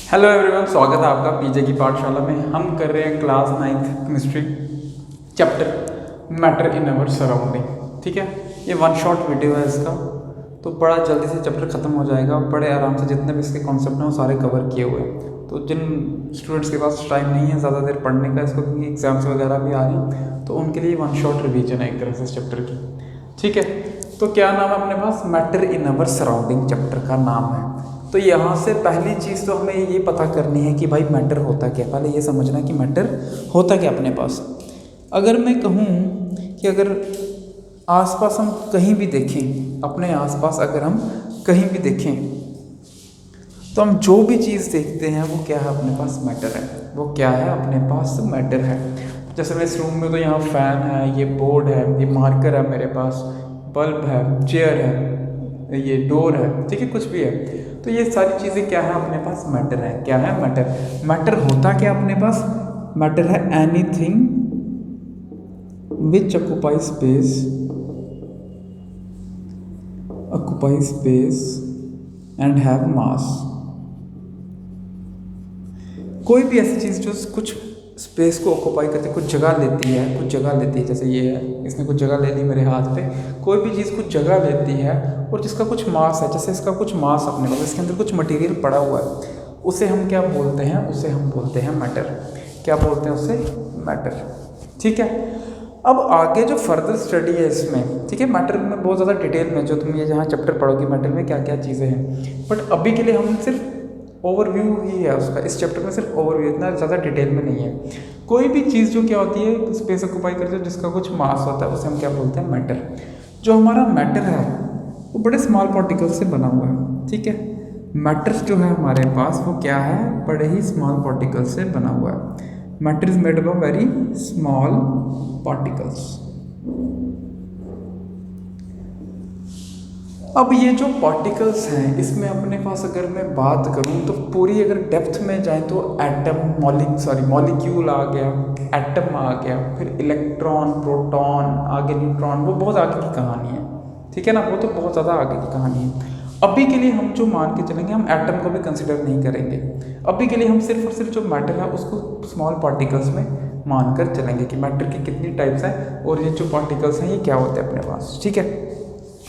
Hello everyone, स्वागत है आपका पीजे की पाठशाला में। हम कर रहे हैं class 9th chemistry chapter matter in our surrounding. ठीक है, ये वन शॉट वीडियो है इसका, तो बड़ा जल्दी से चैप्टर ख़त्म हो जाएगा। बड़े आराम से जितने भी इसके कॉन्सेप्ट हैं वो सारे कवर किए हुए हैं। तो जिन स्टूडेंट्स के पास टाइम नहीं है ज़्यादा देर पढ़ने का इसको, क्योंकि एग्जाम्स वगैरह भी आ रही हैं, तो उनके लिए वन शॉट रिवीजन है एक तरह से इस चैप्टर की। ठीक है, तो क्या नाम है अपने पास? Matter in our surrounding chapter का नाम है। तो यहाँ से पहली चीज़ तो हमें ये पता करनी है कि भाई मैटर होता क्या। पहले ये समझना है कि मैटर होता क्या अपने पास। अगर मैं कहूँ कि अगर आसपास हम कहीं भी देखें, अपने आसपास अगर हम कहीं भी देखें, तो हम जो भी चीज़ देखते हैं वो क्या है? अपने पास मैटर है। वो क्या है? अपने पास मैटर है। जैसे मैं इस रूम में, तो यहाँ फ़ैन है, ये बोर्ड है, ये मार्कर है मेरे पास, बल्ब है, चेयर है, ये डोर है, ठीक है, कुछ भी है। तो ये सारी चीज़ें क्या है? अपने पास मैटर है। क्या है? मैटर। मैटर होता क्या अपने पास? मैटर है anything which occupy space and have मास। कोई भी ऐसी चीज़ जो कुछ स्पेस को ऑक्यूपाई करती है, कुछ जगह लेती है, कुछ जगह लेती है। जैसे ये है, इसने कुछ जगह ले ली मेरे हाथ पे। कोई भी चीज़ कुछ जगह लेती है और जिसका कुछ मास है, जैसे इसका कुछ मास अपने पास, इसके अंदर कुछ मटेरियल पड़ा हुआ है, उसे हम क्या बोलते हैं? उसे हम बोलते हैं मैटर। क्या बोलते हैं उसे? मैटर। ठीक है, अब आगे जो फर्दर स्टडी है इसमें, ठीक है, मैटर में बहुत ज़्यादा डिटेल में जो तुम ये जहाँ चैप्टर पढ़ोगे मैटर में क्या क्या चीज़ें हैं, बट अभी के लिए हम सिर्फ ओवरव्यू ही है उसका। इस चैप्टर में सिर्फ ओवरव्यू, इतना ज़्यादा डिटेल में नहीं है। कोई भी चीज़ जो क्या होती है, स्पेस ऑक्यूपाई करती है, जिसका कुछ मास होता है, उसे हम क्या बोलते हैं? मैटर। जो हमारा मैटर है वो बड़े स्मॉल पार्टिकल से बना हुआ है। ठीक है, मैटर्स जो है हमारे पास वो क्या है? बड़े ही स्मॉल पार्टिकल से बना हुआ है। Matter is made of very small particles. अब ये जो पार्टिकल्स हैं, इसमें अपने पास अगर मैं बात करूं तो पूरी अगर डेप्थ में जाएं तो एटम, मॉलिक्यूल आ गया, एटम आ गया, फिर इलेक्ट्रॉन, प्रोटॉन, आगे न्यूट्रॉन, वो बहुत आगे की कहानी है। ठीक है ना, वो तो बहुत ज़्यादा आगे की कहानी है। अभी के लिए हम जो मान के चलेंगे, हम एटम को भी कंसिडर नहीं करेंगे। अभी के लिए हम सिर्फ और सिर्फ जो मैटर है उसको स्मॉल पार्टिकल्स में मानकर चलेंगे कि मैटर की कितनी टाइप्स हैं और ये जो पार्टिकल्स हैं ये क्या होते हैं अपने पास। ठीक है,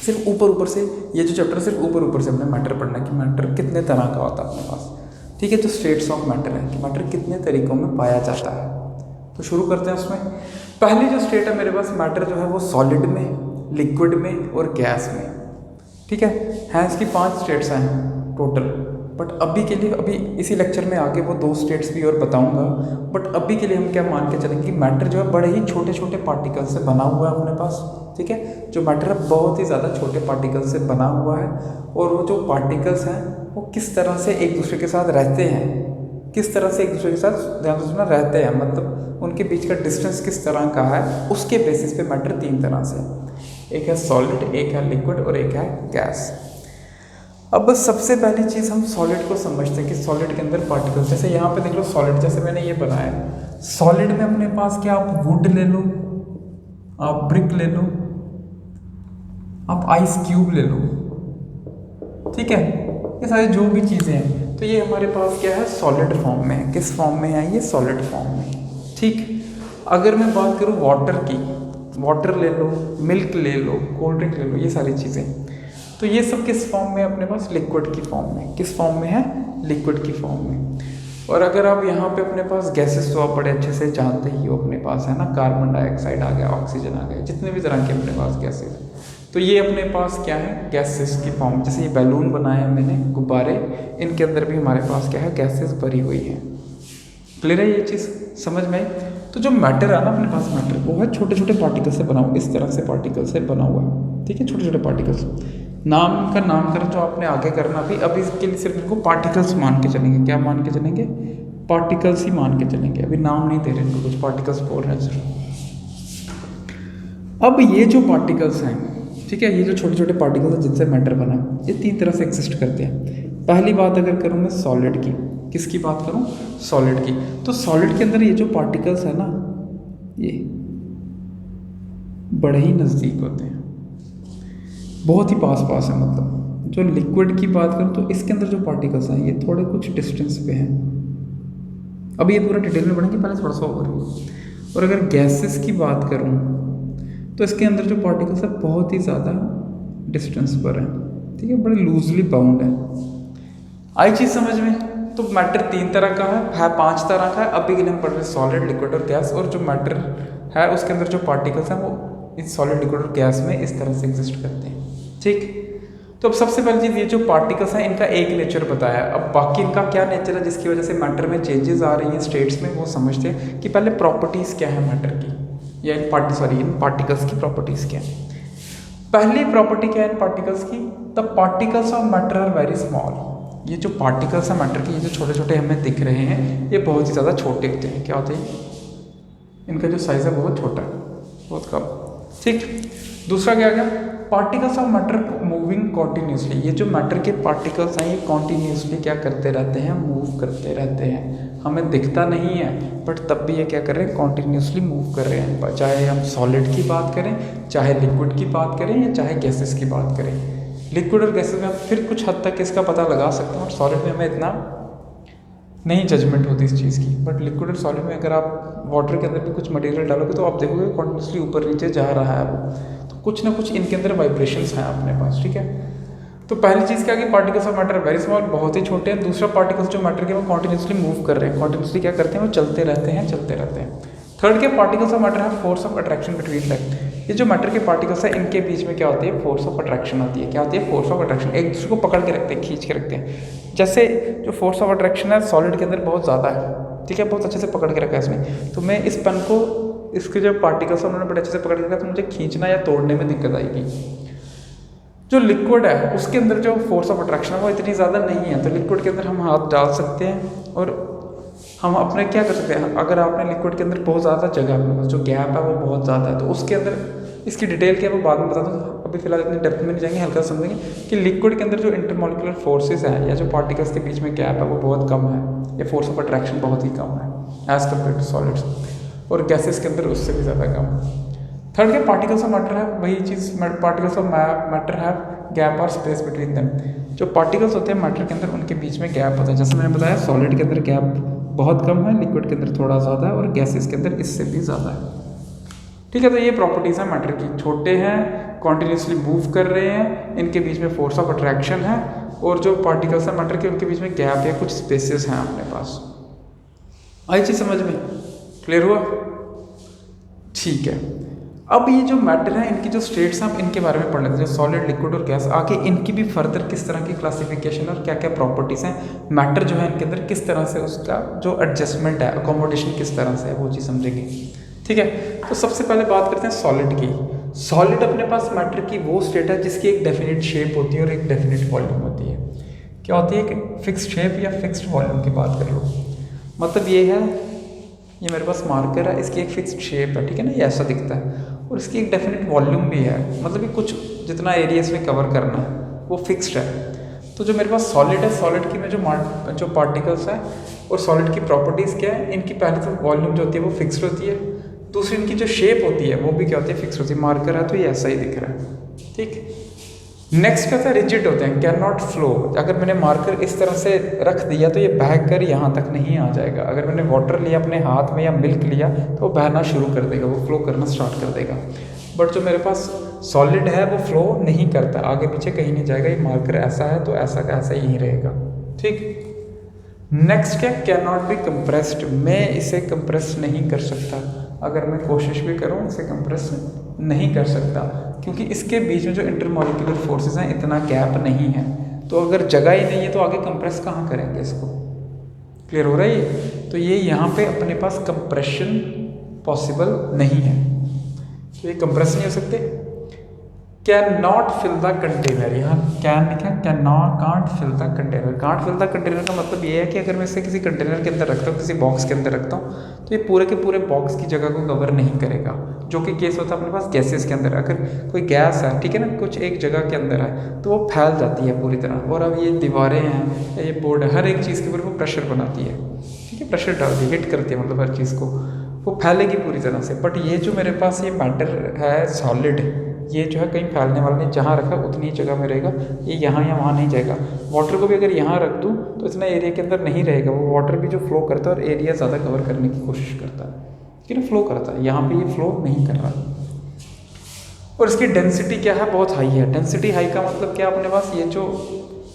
सिर्फ ऊपर से ये जो चैप्टर सिर्फ ऊपर से हमने मैटर पढ़ना है कि मैटर कितने तरह का होता है अपने पास। ठीक है, जो स्टेट्स ऑफ मैटर है कि मैटर कितने तरीकों में पाया जाता है। तो शुरू करते हैं उसमें। पहली जो स्टेट है मेरे पास मैटर जो है वो सॉलिड में, लिक्विड में और गैस में। ठीक है, इसकी 5 स्टेट्स हैं टोटल। बट अभी के लिए, अभी इसी लेक्चर में आगे वो 2 स्टेट्स भी और बताऊंगा, बट अभी के लिए हम क्या मान के चलेंगे कि मैटर जो है बड़े ही छोटे छोटे पार्टिकल से बना हुआ है अपने पास। ठीक है, जो मैटर है बहुत ही ज़्यादा छोटे पार्टिकल से बना हुआ है, और वो जो पार्टिकल्स हैं वो किस तरह से एक दूसरे के साथ रहते हैं, किस तरह से एक दूसरे के साथ ध्यान से रहते हैं, मतलब उनके बीच का डिस्टेंस किस तरह का है, उसके बेसिस पे मैटर 3 तरह से है। एक है सॉलिड, एक है लिक्विड और एक है गैस। अब सबसे पहली चीज़ हम सॉलिड को समझते हैं कि सॉलिड के अंदर पार्टिकल्स, जैसे यहाँ पे देख लो सॉलिड, जैसे मैंने ये बनाया है सॉलिड में अपने पास क्या, आप वुड ले लो, आप ब्रिक ले लो, आप आइस क्यूब ले लो। ठीक है, ये सारी जो भी चीज़ें हैं, तो ये हमारे पास क्या है? सॉलिड फॉर्म में है। किस फॉर्म में है? ये सॉलिड फॉर्म में। ठीक, अगर मैं बात करूँ वाटर की, वाटर ले लो, मिल्क ले लो, कोल्ड ड्रिंक ले लो, ये सारी चीज़ें, तो ये सब किस फॉर्म में? अपने पास लिक्विड की फॉर्म में। किस फॉर्म में है? लिक्विड की फॉर्म में। और अगर आप यहाँ पे अपने पास गैसेस, तो आप बड़े अच्छे से जानते ही हो अपने पास है ना, कार्बन डाइऑक्साइड आ गया, ऑक्सीजन आ गया, जितने भी तरह के अपने पास गैसेस, तो ये अपने पास क्या है? गैसेस की फॉर्म। जैसे ये बैलून बनाया है मैंने, गुब्बारे, इनके अंदर भी हमारे पास क्या है? गैसेस भरी हुई है। क्लियर है ये चीज़? समझ में आई? तो जो मैटर है ना अपने पास, मैटर वो है छोटे छोटे पार्टिकल से बना हुआ, इस तरह से पार्टिकल से बना हुआ है। ठीक है, छोटे छोटे पार्टिकल्स। नाम का नामकरण जो आपने आगे करना, अभी इसके लिए सिर्फ इनको पार्टिकल्स मान के चलेंगे। क्या मान के चलेंगे? पार्टिकल्स ही मान के चलेंगे। अभी नाम नहीं दे रहे इनको, कुछ पार्टिकल्स बोल रहे हैं सिर्फ। अब ये जो पार्टिकल्स हैं, ठीक है, ये जो छोटे छोटे पार्टिकल्स हैं जिनसे मैटर बना है, ये 3 तरह से एग्जिस्ट करते हैं। पहली बात अगर करूँ मैं सॉलिड की, किसकी बात करूँ? सॉलिड की। तो सॉलिड के अंदर ये जो पार्टिकल्स है ना, ये बड़े ही नज़दीक होते हैं, बहुत ही पास है, मतलब जो लिक्विड की बात करूँ तो इसके अंदर जो पार्टिकल्स हैं ये थोड़े कुछ डिस्टेंस पे हैं। अभी ये पूरा डिटेल में पढ़ेंगे, पहले थोड़ा सा ओवरव्यू। और अगर गैसेस की बात करूँ तो इसके अंदर जो पार्टिकल्स है बहुत ही ज़्यादा डिस्टेंस पर है, ठीक है, बड़े लूजली बाउंड है। आई चीज़ समझ में? तो मैटर 3 तरह का है 5 तरह का है। अभी के लिए हम पढ़ रहे हैं सॉलिड, लिक्विड और गैस। और जो मैटर है उसके अंदर जो पार्टिकल्स हैं वो इस सॉलिड, लिक्विड और गैस में इस तरह से एग्जिस्ट करते हैं, ठीक। तो अब सबसे पहली चीज़, ये जो पार्टिकल्स हैं इनका एक नेचर बताया। अब बाकी इनका क्या नेचर है जिसकी वजह से मैटर में चेंजेस आ रही हैं स्टेट्स में, वो समझते हैं कि पहले प्रॉपर्टीज़ क्या है मैटर की, या इन पार्टिकल्स की प्रॉपर्टीज़ क्या है। पहली प्रॉपर्टी क्या है इन पार्टिकल्स की? The particles of matter are very small. ये जो पार्टिकल्स हैं मैटर के, ये जो छोटे छोटे हमें दिख रहे हैं, ये बहुत ही ज़्यादा छोटे होते हैं। क्या होते हैं? इनका जो साइज़ है बहुत छोटा है, बहुत कम, ठीक। दूसरा क्या गया? Particles of matter moving continuously. ये जो मैटर के पार्टिकल्स हैं ये कॉन्टीन्यूसली क्या करते रहते हैं? मूव करते रहते हैं। हमें दिखता नहीं है बट तब भी ये क्या कर रहे हैं? कॉन्टीन्यूसली मूव कर रहे हैं। चाहे हम सॉलिड की बात करें, चाहे लिक्विड की बात करें, या चाहे गैसेस की बात करें। लिक्विड और गैसेस में हम फिर कुछ हद तक इसका पता लगा सकते हैं, और सॉलिड में हमें इतना नहीं जजमेंट होती इस चीज़ की। बट लिक्विड और सॉलिड में अगर आप वाटर के अंदर भी कुछ मटेरियल डालोगे तो आप देखोगे कॉन्टिन्यूसली ऊपर नीचे जा रहा है वो, तो कुछ ना कुछ इनके अंदर वाइब्रेशंस हैं अपने पास, ठीक है। तो पहली चीज़ क्या कि particles of matter very small, बहुत ही छोटे हैं। दूसरा, पार्टिकल्स जो मैटर के वो कॉन्टिन्यूसली मूव कर रहे हैं, कॉन्टिन्यूसली क्या करते हैं? वो चलते रहते हैं, चलते रहते हैं। थर्ड, के पार्टिकल्स ऑफ मैटर है force of attraction between them. ये जो मैटर के पार्टिकल्स हैं इनके बीच में क्या होती है? फोर्स ऑफ अट्रैक्शन होती है। क्या होती है? Force of attraction. एक दूसरे को पकड़ के रखते हैं, खींच के रखते हैं। जैसे जो फोर्स ऑफ अट्रैक्शन है सॉलिड के अंदर बहुत ज़्यादा है, ठीक है, बहुत अच्छे से पकड़ के रखा है इसने। तो मैं इस पेन को, इसके जो पार्टिकल्स हैं उन्होंने बड़े अच्छे से पकड़ के रखा, तो मुझे खींचना या तोड़ने में दिक्कत आएगी। जो लिक्विड है उसके अंदर जो फोर्स ऑफ अट्रैक्शन है वो इतनी ज़्यादा नहीं है, तो लिक्विड के अंदर हम हाथ डाल सकते हैं और हम अपने क्या कर सकते हैं? अगर आपने लिक्विड के अंदर बहुत ज़्यादा जगह है, जो गैप है वो बहुत ज़्यादा है, तो उसके अंदर इसकी डिटेल क्या है वो बाद में बता दूँ, अभी फिलहाल इतनी डेप्थ में नहीं जाएंगे, हल्का समझेंगे कि लिक्विड के अंदर जो इंटरमोलिकुलर फोर्सेस हैं या जो पार्टिकल्स के बीच में गैप है वो बहुत कम है, या फोर्स ऑफ अट्रैक्शन बहुत ही कम है एज़ कम्पेयर टू सॉलिड्स। और गैसेस के अंदर उससे भी ज़्यादा कम है। थर्ड, के पार्टिकल्स ऑफ मैटर है, वही चीज़, पार्टिकल्स ऑफ मैटर है गैप और स्पेस बिटवीन देम। जो पार्टिकल्स होते हैं मैटर के अंदर उनके बीच में गैप होता है। जैसे मैंने बताया सॉलिड के अंदर गैप बहुत कम है, लिक्विड के अंदर थोड़ा ज़्यादा है, और गैसेस के अंदर इससे भी ज़्यादा है, ठीक है। तो ये प्रॉपर्टीज़ हैं मैटर की, छोटे हैं, कॉन्टीन्यूसली मूव कर रहे हैं, इनके बीच में फोर्स ऑफ अट्रैक्शन है, और जो पार्टिकल्स हैं मैटर के उनके बीच में गैप या कुछ स्पेसेस हैं अपने पास। आई चीज़ समझ में? क्लियर हुआ? ठीक है। अब ये जो मैटर है इनकी जो स्टेट्स हैं हम इनके बारे में पढ़ लेते हैं, जो सॉलिड, लिक्विड और गैस। आगे इनकी भी फर्दर किस तरह की क्लासिफिकेशन और क्या क्या प्रॉपर्टीज़ हैं, मैटर जो है इनके अंदर किस तरह से उसका जो एडजस्टमेंट है, अकोमोडेशन किस तरह से है, वो चीज़ समझेंगे, ठीक है। तो सबसे पहले बात करते हैं सॉलिड की। सॉलिड अपने पास मैटर की वो स्टेट है जिसकी एक डेफिनेट शेप होती है और एक डेफिनेट वॉल्यूम होती है। क्या होती है? कि फिक्स्ड शेप या फिक्स्ड वॉल्यूम की बात कर लो। मतलब ये है, ये मेरे पास मार्कर है, इसकी एक फिक्स्ड शेप है, ठीक है ना, ये ऐसा दिखता है, और इसकी एक डेफिनेट वॉल्यूम भी है, मतलब कि कुछ जितना एरिया इसमें कवर करना है वो फिक्स्ड है। तो जो मेरे पास सॉलिड है, सॉलिड की में जो पार्टिकल्स हैं और सॉलिड की प्रॉपर्टीज़ क्या है, इनकी पहले तो वॉल्यूम जो होती है वो फिक्स्ड होती है, दूसरी इनकी जो शेप होती है वो भी क्या होती है? फिक्स्ड होती है। मार्कर है तो ये ऐसा ही दिख रहा है, ठीक। नेक्स्ट क्या था? रिजिड होते हैं, कैन नॉट फ्लो। अगर मैंने मार्कर इस तरह से रख दिया तो ये बह कर यहाँ तक नहीं आ जाएगा। अगर मैंने वाटर लिया अपने हाथ में या मिल्क लिया तो वो बहना शुरू कर देगा, वो फ्लो करना स्टार्ट कर देगा। बट जो मेरे पास सॉलिड है वो फ्लो नहीं करता, आगे पीछे कहीं नहीं जाएगा। ये मार्कर ऐसा है तो ऐसा का ऐसा यहीं रहेगा, ठीक। नेक्स्ट क्या? Can not be compressed. मैं इसे कंप्रेस नहीं कर सकता, अगर मैं कोशिश भी करूँ इसे कंप्रेस नहीं कर सकता, क्योंकि इसके बीच में जो इंटरमॉलिक्यूलर फोर्सेस हैं इतना गैप नहीं है। तो अगर जगह ही नहीं है तो आगे कंप्रेस कहाँ करेंगे इसको? क्लियर हो रहा है ये? तो ये यहाँ पे अपने पास कंप्रेशन पॉसिबल नहीं है, तो ये कंप्रेस नहीं हो सकते। Can not fill the container, यहाँ कैन लिखा है, can not, can't fill the container. Can't fill the container का मतलब ये है कि अगर मैं इसे किसी कंटेनर के अंदर रखता हूँ, किसी बॉक्स के अंदर रखता हूँ, तो ये पूरे के पूरे बॉक्स की जगह को कवर नहीं करेगा, जो कि केस होता है अपने पास गैसेस के अंदर। अगर कोई गैस है, ठीक है ना, कुछ एक जगह के अंदर है तो वो फैल जाती है पूरी तरह। और अब ये दीवारें हैं या ये बोर्ड है, हर एक चीज़ के ऊपर वो प्रेशर बनाती है, ठीक है, प्रेशर डालती है, हिट करती है, मतलब हर चीज़ को वो फैलेगी पूरी तरह से। बट ये जो मेरे पास ये मैटर है ये जो है कहीं फैलने वाला नहीं, जहाँ रखा उतनी ही जगह में रहेगा, ये यहाँ या वहाँ नहीं जाएगा। वाटर को भी अगर यहाँ रख दूँ तो इतना एरिया के अंदर नहीं रहेगा, वो वाटर भी जो फ्लो करता है और एरिया ज़्यादा कवर करने की कोशिश करता है, ठीक है ना, फ्लो करता है। यहाँ पे ये फ्लो नहीं कर रहा। और इसकी डेंसिटी क्या है, बहुत हाई है। डेंसिटी हाई का मतलब क्या, अपने पास ये जो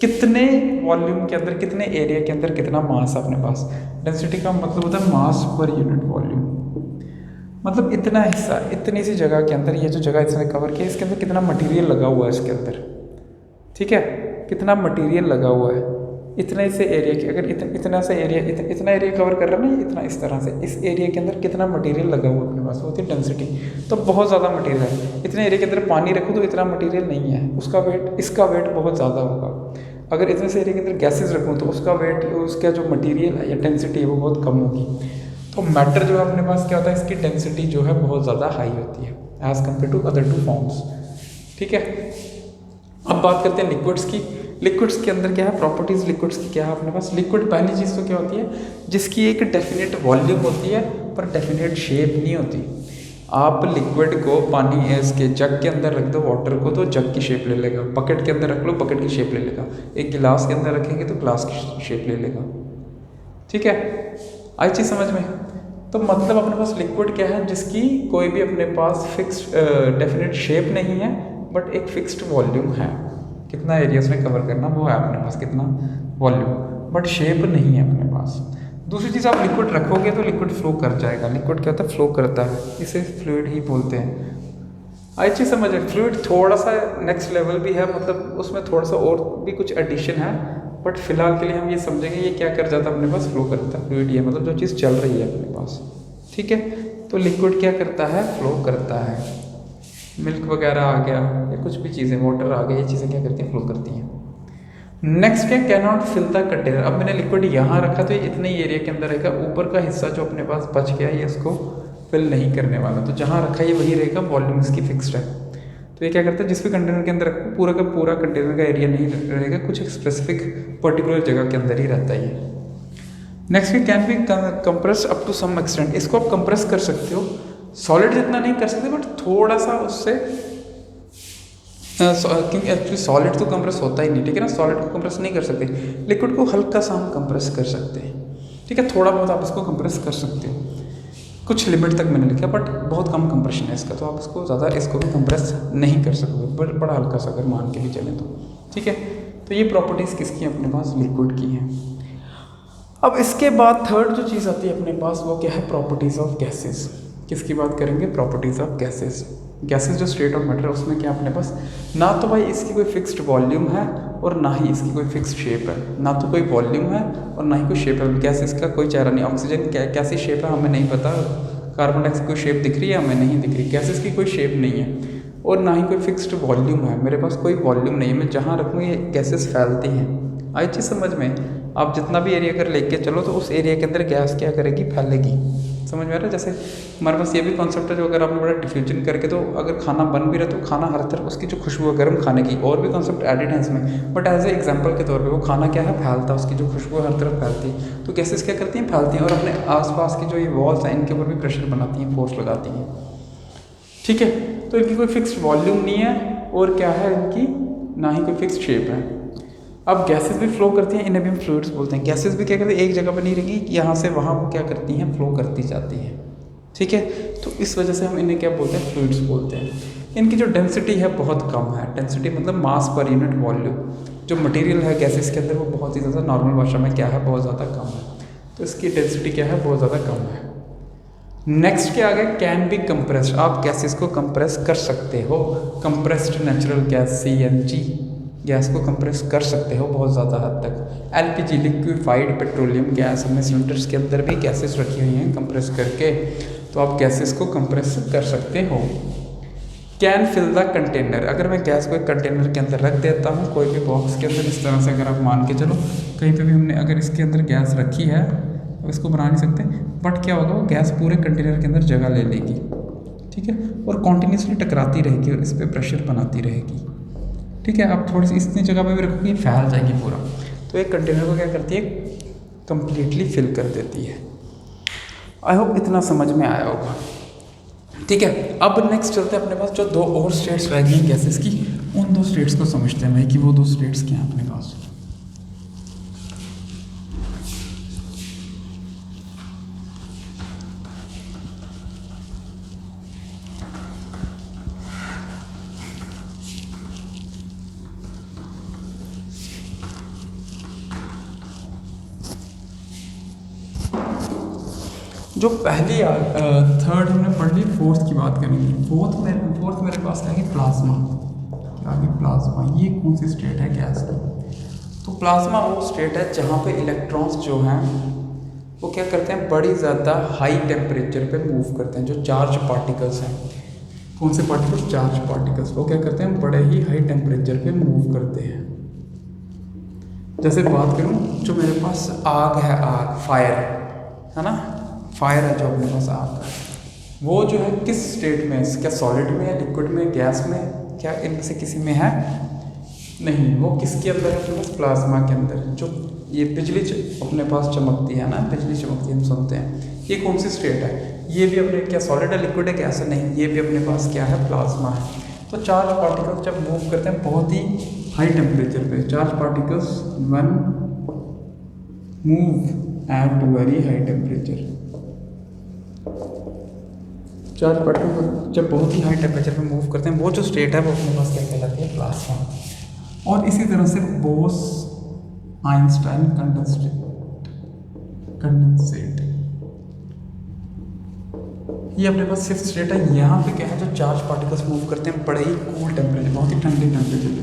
कितने वॉल्यूम के अंदर, कितने एरिया के अंदर कितना मास है अपने पास। डेंसिटी का मतलब होता है मास पर यूनिट वॉल्यूम, मतलब इतना हिस्सा, इतनी सी जगह के अंदर, ये जो जगह इसने कवर किया, इसके अंदर कितना मटेरियल लगा हुआ है इसके अंदर, ठीक है, कितना मटेरियल लगा हुआ है इतने से एरिया के। अगर इतना सा एरिया, इतना एरिया कवर कर रहा है ना, इतना इस तरह से, इस एरिया के अंदर कितना मटेरियल लगा हुआ है अपने पास, वो होती है डेंसिटी। तो बहुत ज़्यादा मटेरियल है। इतने एरिया के अंदर पानी रखो तो इतना मटेरियल नहीं है, उसका वेट, इसका वेट बहुत ज़्यादा होगा। अगर इतने से एरिया के अंदर गैसेज रखूँ तो उसका वेट, उसका जो मटेरियल है या डेंसिटी है वो बहुत कम होगी। तो मैटर जो है अपने पास क्या होता है, इसकी डेंसिटी जो है बहुत ज़्यादा हाई होती है as compare to other two forms, ठीक है। अब बात करते हैं लिक्विड्स की। लिक्विड्स के अंदर क्या है, प्रॉपर्टीज़ लिक्विड्स की क्या है अपने पास। लिक्विड पहली चीज़ तो क्या होती है, जिसकी एक डेफिनेट वॉल्यूम होती है पर डेफिनेट शेप नहीं होती। आप लिक्विड को पानी इसके जग के अंदर रख दो, वाटर को, तो जग की शेप ले लेगा। बकेट के अंदर रख लो, बकेट की शेप ले लेगा। एक गिलास के अंदर रखेंगे तो ग्लास की शेप ले लेगा, ठीक है। आई चीज़ समझ में। तो मतलब अपने पास लिक्विड क्या है, जिसकी कोई भी अपने पास फिक्स्ड डेफिनेट शेप नहीं है बट एक फिक्स्ड वॉल्यूम है, कितना एरिया उसने कवर करना वो है अपने पास, कितना वॉल्यूम, बट शेप नहीं है अपने पास। दूसरी चीज़, आप लिक्विड रखोगे तो लिक्विड फ्लो कर जाएगा। लिक्विड क्या होता है, फ्लो करता है, इसे फ्लूइड ही बोलते हैं। आई चीज़ समझ में। फ्लूइड थोड़ा सा नेक्स्ट लेवल भी है, मतलब उसमें थोड़ा सा और भी कुछ एडिशन है, बट फिलहाल के लिए हम ये समझेंगे ये क्या कर जाता है अपने पास, फ्लो करता है। फ्लूइड ये मतलब जो चीज़ चल रही है अपने पास, ठीक है। तो लिक्विड क्या करता है, फ्लो करता है। मिल्क वगैरह आ गया या कुछ भी चीज़ें, वाटर आ गया, ये चीज़ें क्या करती हैं, फ्लो करती हैं। नेक्स्ट क्या, can not fill the container. अब मैंने लिक्विड यहाँ रखा तो ये इतने ही एरिया के अंदर रहेगा, ऊपर का हिस्सा जो अपने पास बच गया ये इसको फिल नहीं करने वाला, तो जहाँ रखा ये वही रहेगा, वॉल्यूम इसकी फिक्स्ड है। तो ये क्या करता है, जिस भी कंटेनर के अंदर रखो पूरा का पूरा कंटेनर का एरिया नहीं रहेगा, कुछ एक स्पेसिफिक पर्टिकुलर जगह के अंदर ही रहता है ये। नेक्स्ट की can be compress up to some extent. इसको आप कंप्रेस कर सकते हो, सॉलिड जितना नहीं कर सकते बट थोड़ा सा उससे, क्योंकि एक्चुअली सॉलिड तो कंप्रेस होता ही नहीं, ठीक है ना, सॉलिड को कंप्रेस नहीं कर सकते। लिक्विड को हल्का सा हम कंप्रेस कर सकते हैं, ठीक है, थोड़ा बहुत आप इसको कंप्रेस कर सकते हो, कुछ लिमिट तक मैंने लिखा, बट बहुत कम कंप्रेशन है इसका, तो आप इसको ज़्यादा इसको भी कंप्रेस नहीं कर सकते, बट बड़ा हल्का सा अगर मान के भी चलें तो, ठीक है। तो ये प्रॉपर्टीज़ किसकी हैं अपने पास, लिक्विड की हैं। अब इसके बाद थर्ड जो चीज़ आती है अपने पास वो क्या है, प्रॉपर्टीज़ ऑफ गैसेस। किसकी बात करेंगे, प्रॉपर्टीज़ ऑफ गैसेस। गैसेस जो स्टेट ऑफ मैटर है उसमें क्या अपने पास, ना तो भाई इसकी कोई फिक्स्ड वॉल्यूम है और ना ही इसकी कोई फिक्स्ड शेप है, ना तो कोई वॉल्यूम है और ना ही कोई शेप है। गैसेस का कोई चेहरा नहीं। ऑक्सीजन कैसी शेप है हमें नहीं पता, कार्बन डाइऑक्साइड की कोई शेप दिख रही है हमें नहीं दिख रही। गैसेस की कोई शेप नहीं है और ना ही कोई फिक्स्ड वॉल्यूम है। मेरे पास कोई वॉल्यूम नहीं है, मैं जहाँ रखूँ ये गैसेस फैलती हैं। आई चीज़ समझ में। आप जितना भी एरिया अगर लेके चलो तो उस एरिया के अंदर गैस क्या करेगी, फैलेगी। समझ में आ रहा है। जैसे हमारे पास ये भी कॉन्सेप्ट है, जो अगर आपने बड़ा डिफ्यूजन करके, तो अगर खाना बन भी रहा तो खाना हर तरफ उसकी जो खुशबू है गर्म खाने की, और भी कॉन्सेप्ट एडिड है इसमें, बट एज ए एग्जांपल के तौर पे वो खाना क्या है, फैलता है, उसकी जो खुशबू हर तरफ फैलती है। तो गैसेस क्या करती हैं, फैलती हैं और अपने आसपास की जो ये वॉल्स हैं इनके ऊपर भी प्रेशर बनाती हैं, फोर्स लगाती हैं, ठीक है। तो इनकी कोई फिक्स्ड वॉल्यूम नहीं है और क्या है इनकी, ना ही कोई फिक्स्ड शेप है। अब गैसेस भी फ्लो करती हैं, इन्हें भी हम फ्लूइड्स बोलते हैं। गैसेस भी क्या करती हैं, एक जगह पर नहीं रहेंगी, यहाँ से वहाँ वो क्या करती हैं, फ्लो करती जाती हैं, ठीक है। तो इस वजह से हम इन्हें क्या बोलते हैं, फ्लूइड्स बोलते हैं। इनकी जो डेंसिटी है बहुत कम है। डेंसिटी मतलब मास पर यूनिट वॉल्यूम, जो मटेरियल है गैसेस के अंदर वो बहुत ही ज़्यादा, नॉर्मल भाषा में क्या है, बहुत ज़्यादा कम है। तो इसकी डेंसिटी क्या है, बहुत ज़्यादा कम है। नेक्स्ट क्या आ गया, कैन बी कंप्रेस्ड। आप गैसेस को कंप्रेस कर सकते हो। Compressed natural gas CNG gas को कंप्रेस कर सकते हो बहुत ज़्यादा हद तक। LPG लिक्विफाइड पेट्रोलियम गैस, हमने सिलेंडर्स के अंदर भी गैसेस रखी हुई हैं कंप्रेस करके, तो आप गैसेस को कंप्रेस कर सकते हो। Can fill the container. अगर मैं गैस को एक कंटेनर के अंदर रख देता हूँ, कोई भी बॉक्स के अंदर, इस तरह से अगर आप मान के चलो, कहीं पे भी हमने अगर इसके अंदर गैस रखी है, अब इसको बना नहीं सकते, बट क्या होगा, वो गैस पूरे कंटेनर के अंदर जगह ले लेगी, ठीक है, और कॉन्टीन्यूसली टकराती रहेगी और इस पर प्रेशर बनाती रहेगी, ठीक है। आप थोड़ी सी इतनी जगह पे भी रखोगे, फैल जाएगी पूरा। तो एक कंटेनर को क्या करती है, कम्प्लीटली फिल कर देती है। आई होप इतना समझ में आया होगा। ठीक है, अब नेक्स्ट चलते हैं अपने पास जो दो और स्टेट्स रह गई गैसेस की, उन दो स्टेट्स को समझते हैं भाई कि वो दो स्टेट्स क्या हैं अपने पास। जो पहली थर्ड हमने पढ़ ली, फोर्थ की बात करेंगे। फोर्थ मेरे पास आएगी प्लाज्मा। क्या आगे प्लाज्मा, ये कौन सी स्टेट है गैस की? तो प्लाज्मा वो स्टेट है जहाँ पे इलेक्ट्रॉन्स जो हैं वो क्या करते हैं, बड़ी ज़्यादा हाई टेम्परेचर पे मूव करते हैं। जो चार्ज पार्टिकल्स हैं, कौन से पार्टिकल्स? Charge particles. वो क्या करते हैं, बड़े ही हाई टेम्परेचर पे मूव करते हैं। जैसे बात करूँ, जो मेरे पास आग है, आग फायर है ना, फायर है जो अपने पास आग है, वो जो है किस स्टेट में है? क्या सॉलिड में है, लिक्विड में, गैस में? क्या इनमें से किसी में है? नहीं। वो किसके अंदर है अपने पास? प्लाज्मा के अंदर। जो ये बिजली अपने पास चमकती है ना, बिजली चमकती है, हम सुनते हैं, ये कौन सी स्टेट है? ये भी अपने क्या सॉलिड है, लिक्विड है, गैस है? नहीं, ये भी अपने पास क्या है? प्लाज्मा है। तो चार्ज पार्टिकल्स जब मूव करते हैं बहुत ही हाई टेम्परेचर पे, charge particles one move at very high temperature, charge particle जब बहुत ही हाई टेम्परेचर पे मूव करते हैं, वो जो स्टेट है वो अपने पास क्या कहलाती है? प्लाज्मा। और इसी तरह से बोस आइंस्टाइन कंडेंसेट, ये अपने पास फिफ्थ स्टेट है। यहाँ पे क्या है, जो चार्ज पार्टिकल्स मूव करते हैं बड़े ही कूल टेम्परेचर, बहुत ही ठंडे टेम्परेचर पे,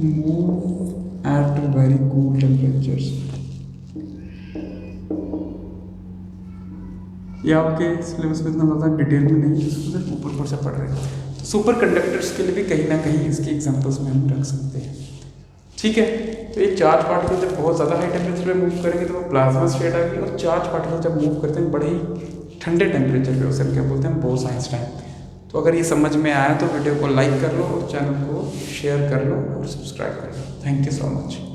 move at very cool temperatures. ये आपके सिलेबस में इतना ज़्यादा डिटेल में नहीं है, इसको सिर्फ ऊपर से पढ़ रहे हैं। तो सुपर कंडक्टर्स के लिए भी कहीं ना कहीं इसकी एग्जांपल्स में हम रख सकते हैं। ठीक है, तो ये चार्ज पार्टिकल जब बहुत ज़्यादा हाई टेम्परेचर पे मूव करेंगे तो वो प्लाज्मा स्टेट आ गई, और चार्ज पार्टिकल जब मूव करते हैं बड़े ही ठंडे टेम्परेचर पे, उसे हम क्या बोलते हैं? बोस आइंस्टाइन। तो अगर ये समझ में आया तो वीडियो को लाइक कर लो और चैनल को शेयर कर लो और सब्सक्राइब कर लो। Thank you so much.